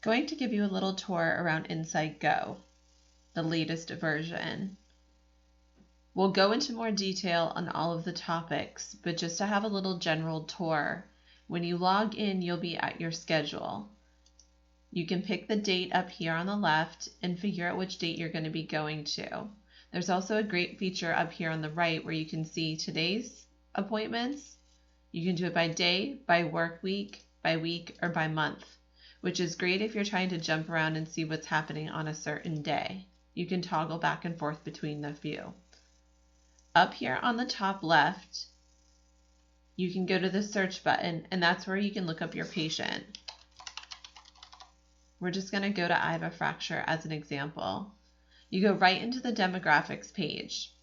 going to give you a little tour around Inside Go, the latest version. We'll go into more detail on all of the topics, but just to have a little general tour, when you log in, you'll be at your schedule. You can pick the date up here on the left and figure out which date you're going to be going to. There's also a great feature up here on the right where you can see today's appointments. You can do it by day, by work week, or by month, which is great if you're trying to jump around and see what's happening on a certain day. You can toggle back and forth between the few. Up here on the top left, you can go to the search button, and that's where you can look up your patient. We're just going to go to I have a fracture as an example. You go right into the demographics page.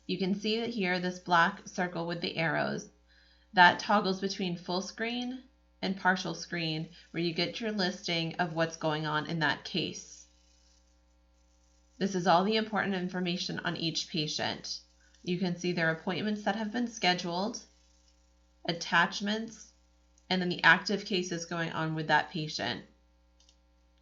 You can see that here, this black circle with the arrows, that toggles between full screen and partial screen, where you get your listing of what's going on in that case. This is all the important information on each patient. You can see their appointments that have been scheduled, attachments, and then the active cases going on with that patient.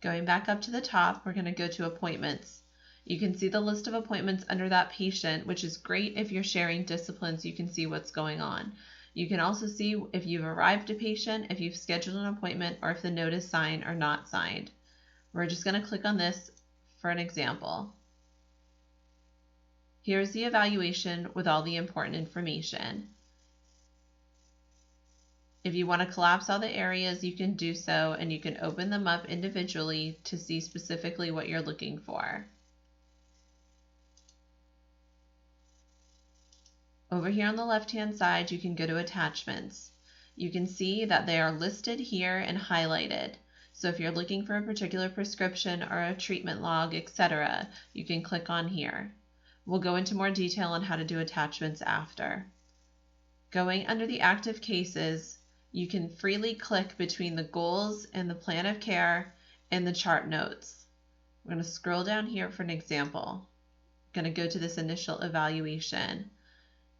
Going back up to the top, we're going to go to appointments. You can see the list of appointments under that patient, which is great if you're sharing disciplines. You can see what's going on. You can also see if you've arrived a patient, if you've scheduled an appointment, or if the note is signed or not signed. We're just going to click on this for an example. Here's the evaluation with all the important information. If you want to collapse all the areas, you can do so, and you can open them up individually to see specifically what you're looking for. Over here on the left-hand side, you can go to attachments. You can see that they are listed here and highlighted. So if you're looking for a particular prescription or a treatment log, etc., you can click on here. We'll go into more detail on how to do attachments after. Going under the active cases, you can freely click between the goals and the plan of care and the chart notes. We're going to scroll down here for an example. I'm going to go to this initial evaluation.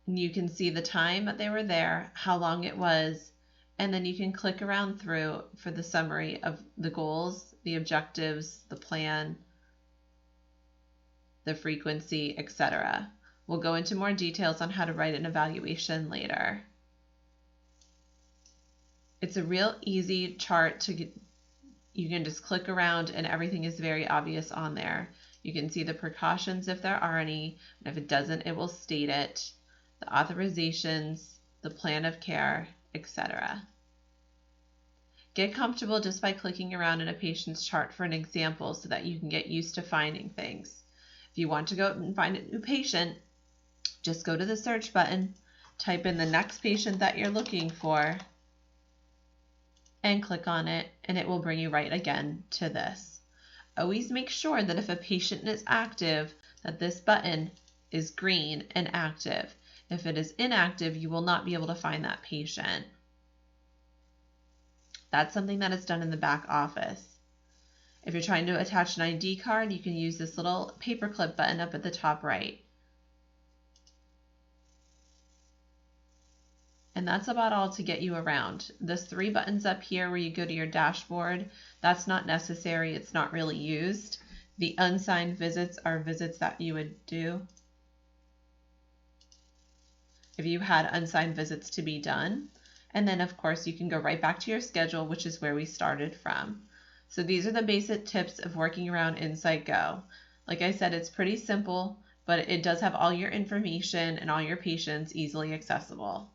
And you can see the time that they were there, how long it was, and then you can click around through for the summary of the goals, the objectives, the plan, the frequency, etc. We'll go into more details on how to write an evaluation later. It's a real easy chart to get. You can just click around and everything is very obvious on there. You can see the precautions if there are any, and if it doesn't, it will state it, the authorizations, the plan of care, etc. Get comfortable just by clicking around in a patient's chart for an example so that you can get used to finding things. If you want to go and find a new patient, just go to the search button, type in the next patient that you're looking for, and click on it, and it will bring you right again to this. Always make sure that if a patient is active, that this button is green and active. If it is inactive, you will not be able to find that patient. That's something that is done in the back office. If you're trying to attach an ID card, you can use this little paperclip button up at the top right. And that's about all to get you around. There's 3 buttons up here where you go to your dashboard. That's not necessary. It's not really used. The unsigned visits are visits that you would do if you had unsigned visits to be done. And then, of course, you can go right back to your schedule, which is where we started from. So these are the basic tips of working around Inside Go. Like I said, it's pretty simple, but it does have all your information and all your patients easily accessible.